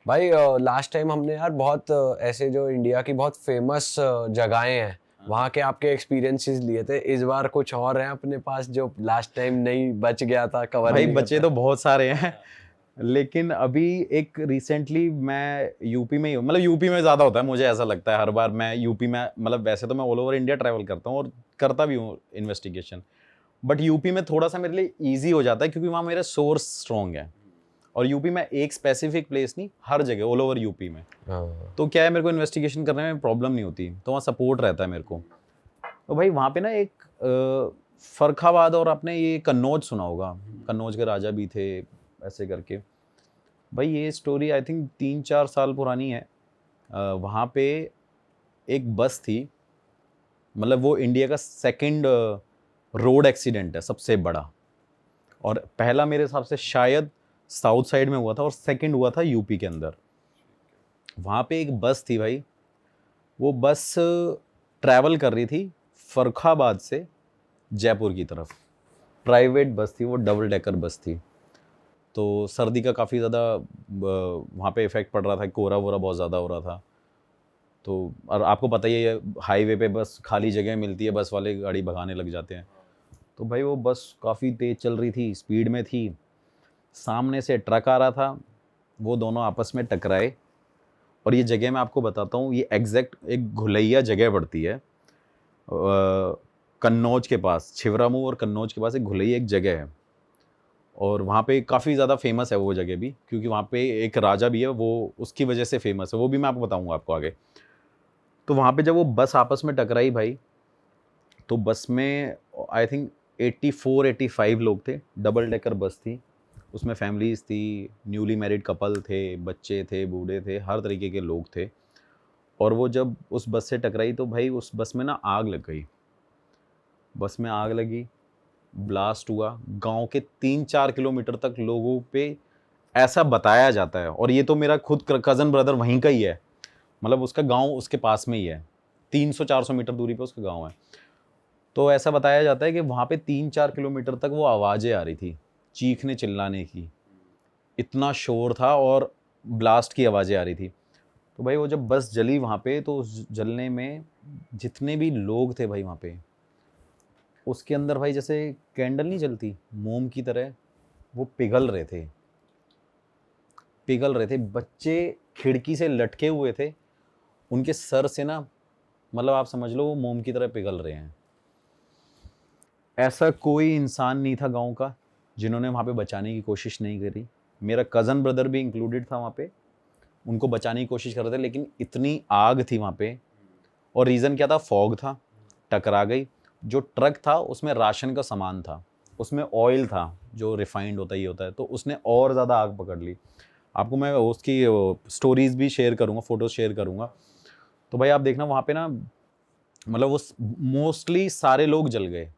भाई last time हमने यार बहुत ऐसे जो इंडिया की बहुत फेमस जगहें हैं वहाँ के आपके एक्सपीरियंसेस लिए थे। इस बार कुछ और है अपने पास जो लास्ट टाइम नहीं बच गया था, कवर भाई नहीं कर बचे पाए। तो बहुत सारे हैं, लेकिन अभी एक रिसेंटली मैं यूपी में ही हूँ, मतलब यूपी में ज़्यादा होता है मुझे ऐसा लगता है। हर बार मैं यूपी में, मतलब वैसे तो मैं ऑल ओवर इंडिया ट्रैवल करता हूँ और करता भी हूँ इन्वेस्टिगेशन, बट यूपी में थोड़ा सा मेरे लिए ईजी हो जाता है क्योंकि वहाँ मेरे सोर्स स्ट्रॉन्ग है। और यूपी में एक स्पेसिफिक प्लेस नहीं, हर जगह ऑल ओवर यूपी में। हाँ। तो क्या है, मेरे को इन्वेस्टिगेशन करने में प्रॉब्लम नहीं होती, तो वहाँ सपोर्ट रहता है मेरे को। तो भाई वहाँ पे ना एक फर्रुखाबाद, और आपने ये कन्नौज सुना होगा, कन्नौज के राजा भी थे ऐसे करके। भाई ये स्टोरी आई थिंक 3-4 साल पुरानी है। वहाँ पे एक बस थी, मतलब वो इंडिया का सेकंड रोड एक्सीडेंट है सबसे बड़ा, और पहला मेरे हिसाब से शायद साउथ साइड में हुआ था और सेकंड हुआ था यूपी के अंदर। वहाँ पे एक बस थी भाई, वो बस ट्रैवल कर रही थी फर्रुखाबाद से जयपुर की तरफ। प्राइवेट बस थी वो, डबल डेकर बस थी। तो सर्दी का काफ़ी ज़्यादा वहाँ पे इफ़ेक्ट पड़ रहा था, कोहरा वोरा बहुत ज़्यादा हो रहा था। तो और आपको पता ही है हाईवे पे बस खाली जगह मिलती है, बस वाले गाड़ी भगाने लग जाते हैं। तो भाई वो बस काफ़ी तेज़ चल रही थी, स्पीड में थी। सामने से ट्रक आ रहा था, वो दोनों आपस में टकराए। और ये जगह मैं आपको बताता हूँ, ये एग्जैक्ट एक घुलैया जगह पड़ती है कन्नौज के पास, छिबरामऊ और कन्नौज के पास एक घुलैया एक जगह है। और वहाँ पे काफ़ी ज़्यादा फेमस है वो जगह भी, क्योंकि वहाँ पे एक राजा भी है, वो उसकी वजह से फेमस है, वो भी मैं आपको बताऊँगा आपको आगे। तो वहाँ पे जब वो बस आपस में टकराई भाई, तो बस में आई थिंक 84-85 लोग थे, डबल डेकर बस थी। उसमें फैमिलीज़ थी, न्यूली मैरिड कपल थे, बच्चे थे, बूढ़े थे, हर तरीके के लोग थे। और वो जब उस बस से टकराई तो भाई उस बस में ना आग लग गई। बस में आग लगी, ब्लास्ट हुआ, गाँव के 3-4 किलोमीटर तक लोगों पे ऐसा बताया जाता है। और ये तो मेरा खुद कज़न ब्रदर वहीं का ही है, मतलब उसका गाँव उसके पास में ही है, 300-400 मीटर दूरी पे उसका गाँव है। तो ऐसा बताया जाता है कि वहाँ पे 3-4 किलोमीटर तक वो आवाज़ें आ रही थी, चीखने चिल्लाने की, इतना शोर था और ब्लास्ट की आवाज़ें आ रही थी। तो भाई वो जब बस जली वहाँ पे, तो उस जलने में जितने भी लोग थे भाई वहाँ पे, उसके अंदर भाई जैसे कैंडल नहीं जलती मोम की तरह, वो पिघल रहे थे, पिघल रहे थे। बच्चे खिड़की से लटके हुए थे, उनके सर से ना, मतलब आप समझ लो वो मोम की तरह पिघल रहे हैं। ऐसा कोई इंसान नहीं था गांव का जिन्होंने वहाँ पे बचाने की कोशिश नहीं करी। मेरा कज़न ब्रदर भी इंक्लूडेड था वहाँ पे, उनको बचाने की कोशिश कर रहे थे, लेकिन इतनी आग थी वहाँ पे। और रीज़न क्या था, फॉग था, टकरा गई। जो ट्रक था उसमें राशन का सामान था, उसमें ऑयल था जो रिफाइंड होता ही होता है, तो उसने और ज़्यादा आग पकड़ ली। आपको मैं उसकी स्टोरीज भी शेयर करूँगा, फोटोज शेयर करूँगा। तो भाई आप देखना वहाँ पे ना, मतलब वो मोस्टली सारे लोग जल गए।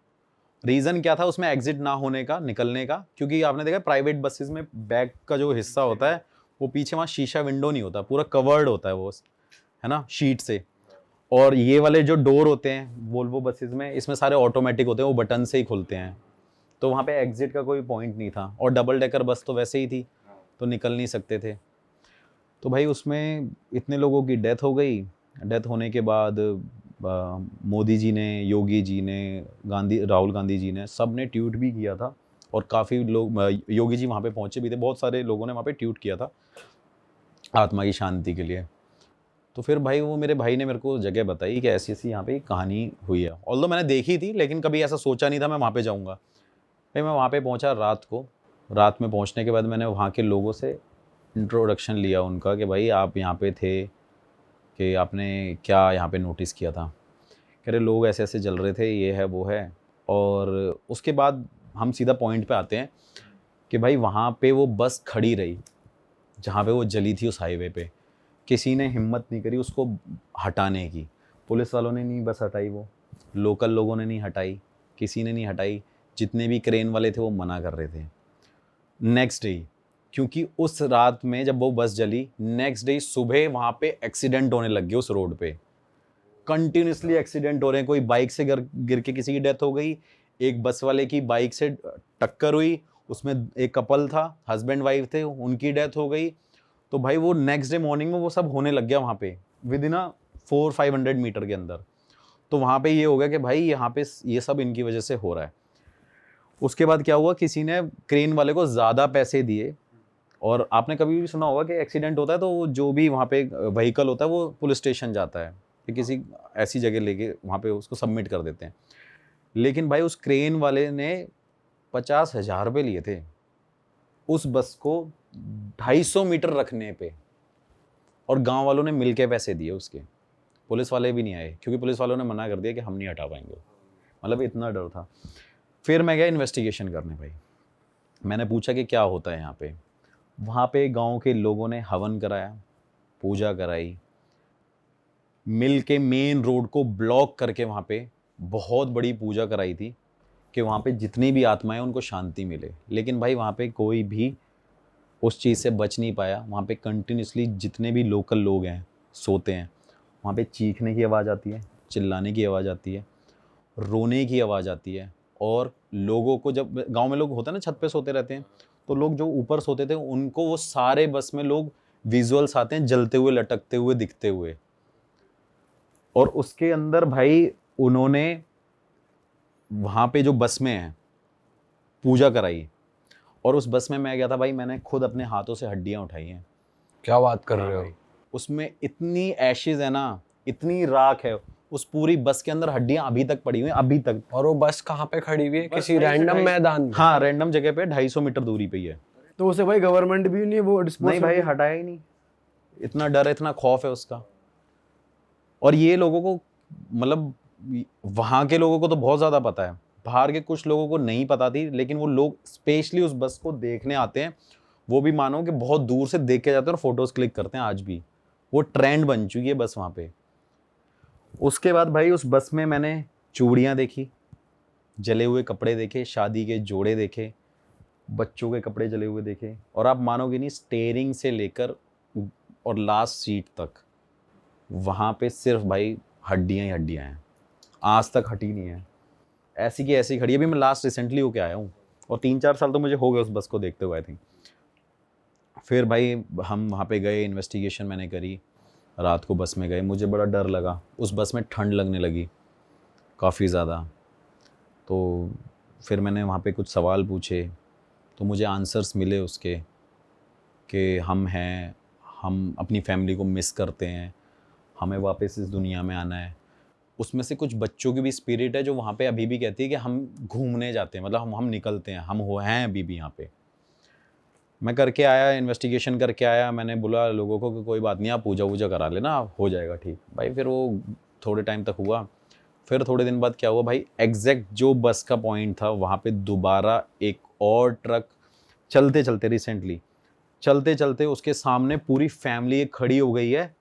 रीज़न क्या था उसमें एग्जिट ना होने का, निकलने का, क्योंकि आपने देखा प्राइवेट बसेस में बैक का जो हिस्सा होता है, वो पीछे वहाँ शीशा विंडो नहीं होता, पूरा कवर्ड होता है वो, है ना, शीट से। और ये वाले जो डोर होते हैं वोल्वो बसेस में, इसमें सारे ऑटोमेटिक होते हैं, वो बटन से ही खुलते हैं। तो वहाँ पे एग्जिट का कोई पॉइंट नहीं था, और डबल डेकर बस तो वैसे ही थी, तो निकल नहीं सकते थे। तो भाई उसमें इतने लोगों की डेथ हो गई। डेथ होने के बाद मोदी जी ने, योगी जी ने, राहुल गांधी जी ने, सब ने ट्वीट भी किया था। और काफ़ी लोग, योगी जी वहाँ पे पहुँचे भी थे, बहुत सारे लोगों ने वहाँ पे ट्वीट किया था आत्मा की शांति के लिए। तो फिर भाई वो मेरे भाई ने मेरे को जगह बताई कि ऐसी ऐसी यहाँ पे कहानी हुई है। ऑल्दो मैंने देखी थी, लेकिन कभी ऐसा सोचा नहीं था मैं वहाँ पे जाऊँगा। भाई मैं वहाँ पे पहुँचा रात को। रात में पहुँचने के बाद मैंने वहाँ के लोगों से इंट्रोडक्शन लिया उनका कि भाई आप यहाँ पे थे, कि आपने क्या यहाँ पे नोटिस किया था। कह रहे लोग ऐसे ऐसे जल रहे थे, ये है वो है। और उसके बाद हम सीधा पॉइंट पे आते हैं कि भाई वहाँ पे वो बस खड़ी रही जहाँ पे वो जली थी, उस हाईवे पे। किसी ने हिम्मत नहीं करी उसको हटाने की। पुलिस वालों ने नहीं बस हटाई, वो लोकल लोगों ने नहीं हटाई, किसी ने नहीं हटाई। जितने भी क्रेन वाले थे वो मना कर रहे थे। नेक्स्ट डे, क्योंकि उस रात में जब वो बस जली, नेक्स्ट डे सुबह वहाँ पे एक्सीडेंट होने लग गए उस रोड पे। कंटिन्यूसली एक्सीडेंट हो रहे हैं। कोई बाइक से गिर के किसी की डेथ हो गई, एक बस वाले की बाइक से टक्कर हुई, उसमें एक कपल था, हस्बैंड वाइफ थे, उनकी डेथ हो गई। तो भाई वो नेक्स्ट डे मॉर्निंग में वो सब होने लग गया वहाँ पे विद इन 400-500 मीटर के अंदर। तो वहाँ पे ये हो गया कि भाई यहाँ पे ये सब इनकी वजह से हो रहा है। उसके बाद क्या हुआ, किसी ने क्रेन वाले को ज़्यादा पैसे दिए, और आपने कभी भी सुना होगा कि एक्सीडेंट होता है तो वो जो भी वहाँ पे व्हीकल होता है वो पुलिस स्टेशन जाता है, फिर किसी ऐसी जगह लेके वहाँ पे उसको सबमिट कर देते हैं। लेकिन भाई उस क्रेन वाले ने 50,000 रुपये लिए थे उस बस को 250 मीटर रखने पे, और गांव वालों ने मिलके पैसे दिए उसके। पुलिस वाले भी नहीं आए क्योंकि पुलिस वालों ने मना कर दिया कि हम नहीं हटा पाएंगे, मतलब इतना डर था। फिर मैं गया इन्वेस्टिगेशन करने भाई, मैंने पूछा कि क्या होता है यहाँ पे। वहाँ पे गांव के लोगों ने हवन कराया, पूजा कराई, मिल के मेन रोड को ब्लॉक करके वहाँ पे बहुत बड़ी पूजा कराई थी कि वहाँ पे जितनी भी आत्माएं उनको शांति मिले। लेकिन भाई वहाँ पे कोई भी उस चीज़ से बच नहीं पाया। वहाँ पे कंटिन्यूसली जितने भी लोकल लोग हैं सोते हैं, वहाँ पे चीखने की आवाज़ आती है, चिल्लाने की आवाज़ आती है, रोने की आवाज़ आती है। और लोगों को, जब गांव में लोग होते हैं ना छत पे सोते रहते हैं, तो लोग जो ऊपर सोते थे उनको वो सारे बस में लोग विजुअल्स आते हैं जलते हुए, लटकते हुए, दिखते हुए। और उसके अंदर भाई उन्होंने वहाँ पे जो बस में है पूजा कराई, और उस बस में मैं गया था भाई, मैंने खुद अपने हाथों से हड्डियाँ उठाई हैं। क्या बात कर रहे हो? उसमें इतनी एशेज है ना, इतनी राख है उस पूरी बस के अंदर, हड्डियां अभी तक पड़ी हुई हैं, अभी तक। और वो बस कहाँ पे खड़ी हुई है? बस किसी भाई से रैंडम 250 मैदान में? हाँ, रैंडम जगह पे 250 मीटर दूरी पे ही है। तो उसे भाई गवर्नमेंट भी नहीं वो डिस्पोज नहीं भाई, हटाया ही नहीं, इतना डर है, इतना खौफ है उसका। और ये लोगों को, मतलब वहाँ के लोगों को तो बहुत ज़्यादा पता है, बाहर के कुछ लोगों को नहीं पता थी। लेकिन वो लोग स्पेशली उस बस को देखने आते हैं, वो भी मानो कि बहुत दूर से देख के जाते हैं और फोटोज़ क्लिक करते हैं। आज भी वो ट्रेंड बन चुकी है बस वहाँ पे। उसके बाद भाई उस बस में मैंने चूड़ियाँ देखी, जले हुए कपड़े देखे, शादी के जोड़े देखे, बच्चों के कपड़े जले हुए देखे, और आप मानोगे नहीं, स्टेयरिंग से लेकर और लास्ट सीट तक वहाँ पे सिर्फ भाई हड्डियाँ ही हड्डियाँ हैं, आज तक हटी नहीं है, ऐसी की ऐसी खड़ी है। अभी मैं लास्ट रिसेंटली होके आया हूँ, और 3-4 साल तो मुझे हो गए उस बस को देखते हुए आई थिंक। फिर भाई हम वहाँ पे गए, इन्वेस्टिगेशन मैंने करी, रात को बस में गए, मुझे बड़ा डर लगा। उस बस में ठंड लगने लगी काफ़ी ज़्यादा। तो फिर मैंने वहाँ पे कुछ सवाल पूछे, तो मुझे आंसर्स मिले उसके कि हम हैं, हम अपनी फैमिली को मिस करते हैं, हमें वापस इस दुनिया में आना है। उसमें से कुछ बच्चों की भी स्पिरिट है जो वहाँ पे अभी भी कहती है कि हम घूमने जाते हैं, मतलब हम निकलते हैं, हम हैं अभी भी यहाँ पे। मैं करके आया, इन्वेस्टिगेशन करके आया, मैंने बोला लोगों को कि कोई बात नहीं, आप पूजा वूजा करा लेना, हो जाएगा ठीक। भाई फिर वो थोड़े टाइम तक हुआ। फिर थोड़े दिन बाद क्या हुआ भाई, एग्जैक्ट जो बस का पॉइंट था वहाँ पे दोबारा एक और ट्रक चलते चलते, रिसेंटली चलते चलते उसके सामने पूरी फैमिली एक खड़ी हो गई है,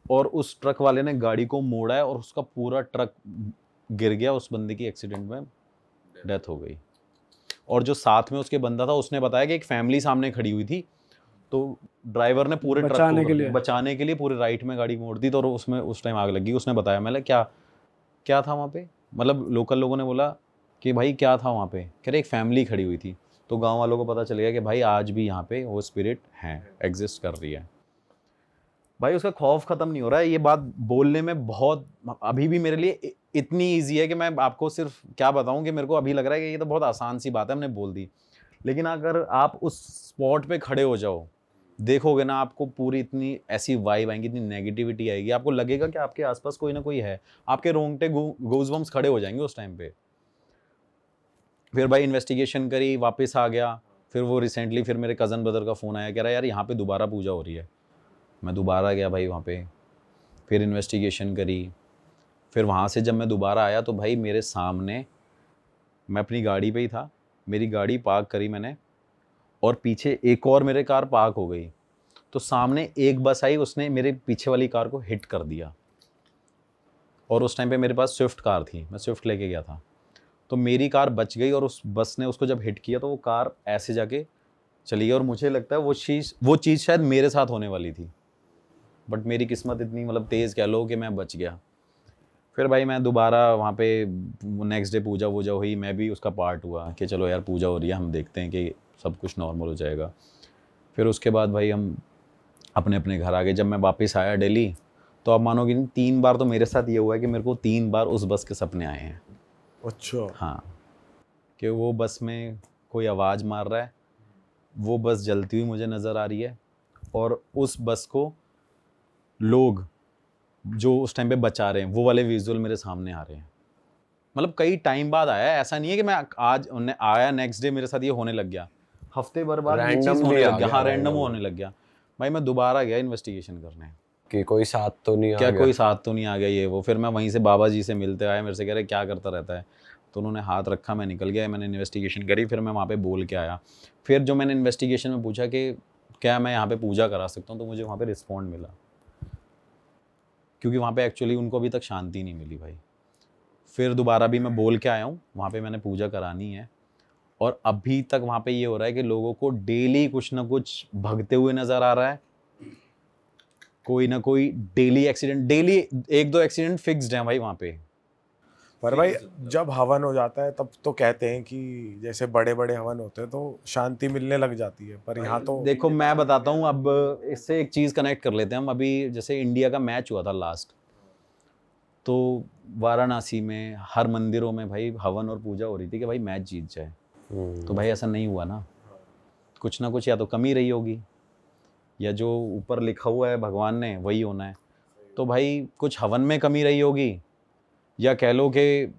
और उस ट्रक वाले ने गाड़ी को मोड़ा है और उसका पूरा ट्रक गिर गया। उस बंदे की एक्सीडेंट में डेथ हो गई। और जो साथ में उसके बंदा था उसने बताया कि एक फैमिली सामने खड़ी हुई थी, तो ड्राइवर ने पूरे ट्रक को बचाने के लिए पूरे राइट में गाड़ी मोड़ दी, तो उसमें उस टाइम आग लगी। उसने बताया, मैंने क्या था वहाँ पे, मतलब लोकल लोगों ने बोला कि भाई क्या था वहाँ पे, कह रहे एक फैमिली खड़ी हुई थी। तो गांव वालों को पता चल गया कि भाई आज भी यहाँ पे वो स्पिरिट है, एग्जिस्ट कर रही है। भाई उसका खौफ ख़त्म नहीं हो रहा है। ये बात बोलने में बहुत, अभी भी मेरे लिए इतनी ईजी है कि मैं आपको सिर्फ क्या बताऊं कि मेरे को अभी लग रहा है कि ये तो बहुत आसान सी बात है, हमने बोल दी। लेकिन अगर आप उस स्पॉट पे खड़े हो जाओ, देखोगे ना, आपको पूरी इतनी ऐसी वाइब आएंगी, इतनी नेगेटिविटी आएगी, आपको लगेगा कि आपके आसपास कोई ना कोई है, आपके रोंगटे गूज़बम्स खड़े हो जाएंगे उस टाइम पे। फिर भाई इन्वेस्टिगेशन करी, वापस आ गया। फिर वो रिसेंटली फिर मेरे कज़न ब्रदर का फ़ोन आया, कह रहा है यार यहाँ पे दोबारा पूजा हो रही है। मैं दोबारा गया भाई वहाँ पे, फिर इन्वेस्टिगेशन करी। फिर वहाँ से जब मैं दोबारा आया तो भाई मेरे सामने, मैं अपनी गाड़ी पे ही था, मेरी गाड़ी पार्क करी मैंने, और पीछे एक और मेरे कार पार्क हो गई। तो सामने एक बस आई, उसने मेरे पीछे वाली कार को हिट कर दिया। और उस टाइम पे मेरे पास स्विफ्ट कार थी, मैं स्विफ्ट लेके गया था। तो मेरी कार बच गई, और उस बस ने उसको जब हिट किया तो वो कार ऐसे जाके चली गई। और मुझे लगता है वो चीज़ शायद मेरे साथ होने वाली थी, बट मेरी किस्मत इतनी मतलब तेज़ कह लो कि मैं बच गया। फिर भाई मैं दोबारा वहाँ पे नेक्स्ट डे पूजा वूजा हुई, मैं भी उसका पार्ट हुआ कि चलो यार पूजा हो रही है, हम देखते हैं कि सब कुछ नॉर्मल हो जाएगा। फिर उसके बाद भाई हम अपने अपने घर आ गए। जब मैं वापस आया दिल्ली, तो आप मानोगे नहीं, 3 बार तो मेरे साथ ये हुआ है कि मेरे को 3 बार उस बस के सपने आए हैं। अच्छा। हाँ, कि वो बस में कोई आवाज़ मार रहा है, वो बस जलती हुई मुझे नज़र आ रही है, और उस बस को लोग जो उस टाइम पे बचा रहे हैं, वो वाले विजुअल मेरे सामने आ रहे हैं। मतलब कई टाइम बाद आया है, ऐसा नहीं है कि मैं आज उन्हें आया नेक्स्ट डे मेरे साथ ये होने लग गया, हफ्ते भर बाद ये चीज़ Randomly होने आ लग गया। गया, हाँ, रैंडम randomly। होने लग गया। भाई मैं दोबारा गया इन्वेस्टिगेशन करने, कि कोई साथ तो नहीं आ क्या गया। कोई साथ तो नहीं आ गया ये वो। फिर मैं वहीं से बाबा जी से मिलते आया, मेरे से कह रहे क्या करता रहता है, तो उन्होंने हाथ रखा, मैं निकल गया, मैंने इन्वेस्टिगेशन करी, फिर मैं वहाँ पे बोल के आया। फिर जो मैंने इन्वेस्टिगेशन में पूछा कि क्या मैं यहाँ पे पूजा करा सकता हूँ, तो मुझे वहाँ पे रिस्पॉन्ड मिला, क्योंकि वहाँ पे एक्चुअली उनको अभी तक शांति नहीं मिली भाई। फिर दोबारा भी मैं बोल के आया हूँ, वहाँ पे मैंने पूजा करानी है, और अभी तक वहाँ पे ये हो रहा है कि लोगों को डेली कुछ ना कुछ भगते हुए नज़र आ रहा है, कोई ना कोई daily accident, daily 1-2 accident fixed हैं भाई वहाँ पे। पर भाई जब हवन हो जाता है तब तो कहते हैं कि जैसे बड़े बड़े हवन होते हैं तो शांति मिलने लग जाती है, पर यहाँ तो देखो मैं बताता हूँ, अब इससे एक चीज़ कनेक्ट कर लेते हैं हम। अभी जैसे इंडिया का मैच हुआ था लास्ट, तो वाराणसी में हर मंदिरों में भाई हवन और पूजा हो रही थी कि भाई मैच जीत जाए। तो भाई ऐसा नहीं हुआ ना, कुछ ना कुछ या तो कमी रही होगी, या जो ऊपर लिखा हुआ है भगवान ने वही होना है। तो भाई कुछ हवन में कमी रही होगी, या कह लो कि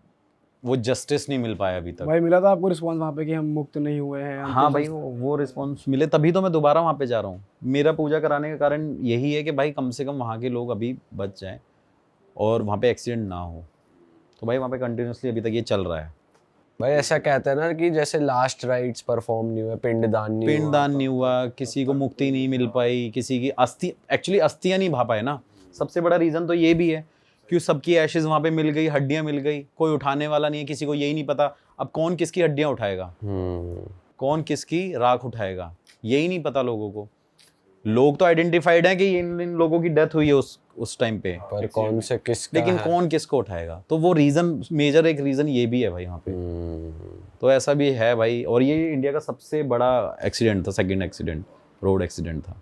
वो जस्टिस नहीं मिल पाया अभी तक। भाई मिला था आपको रिस्पॉन्स वहाँ पे कि हम मुक्त नहीं हुए हैं? हम हाँ तो भाई, वो रिस्पॉन्स मिले, तभी तो मैं दोबारा वहाँ पे जा रहा हूँ। मेरा पूजा कराने का कारण यही है कि भाई कम से कम वहाँ के लोग अभी बच जाएं और वहाँ पे एक्सीडेंट ना हो। तो भाई वहाँ पे कंटिन्यूसली अभी तक ये चल रहा है। भाई ऐसा कहते हैं ना कि जैसे लास्ट राइट्स परफॉर्म नहीं हुए, पिंडदान नहीं हुआ। पिंडदान नहीं हुआ, किसी को मुक्ति नहीं मिल पाई, किसी की अस्थि, एक्चुअली अस्थियाँ नहीं भा पाए ना। सबसे बड़ा रीज़न तो ये भी है कि सबकी एशेज वहाँ पे मिल गई, हड्डियाँ मिल गई, कोई उठाने वाला नहीं है, किसी को यही नहीं पता अब कौन किसकी हड्डियाँ उठाएगा, कौन किसकी राख उठाएगा, यही नहीं पता लोगों को। लोग तो आइडेंटिफाइड हैं कि इन लोगों की डेथ हुई है उस टाइम पे, पर कौन से किसका लेकिन है? कौन किसको उठाएगा। तो वो रीज़न, मेजर एक रीज़न ये भी है भाई वहाँ पे। तो ऐसा भी है भाई, और ये इंडिया का सबसे बड़ा एक्सीडेंट था, सेकंड एक्सीडेंट, रोड एक्सीडेंट था।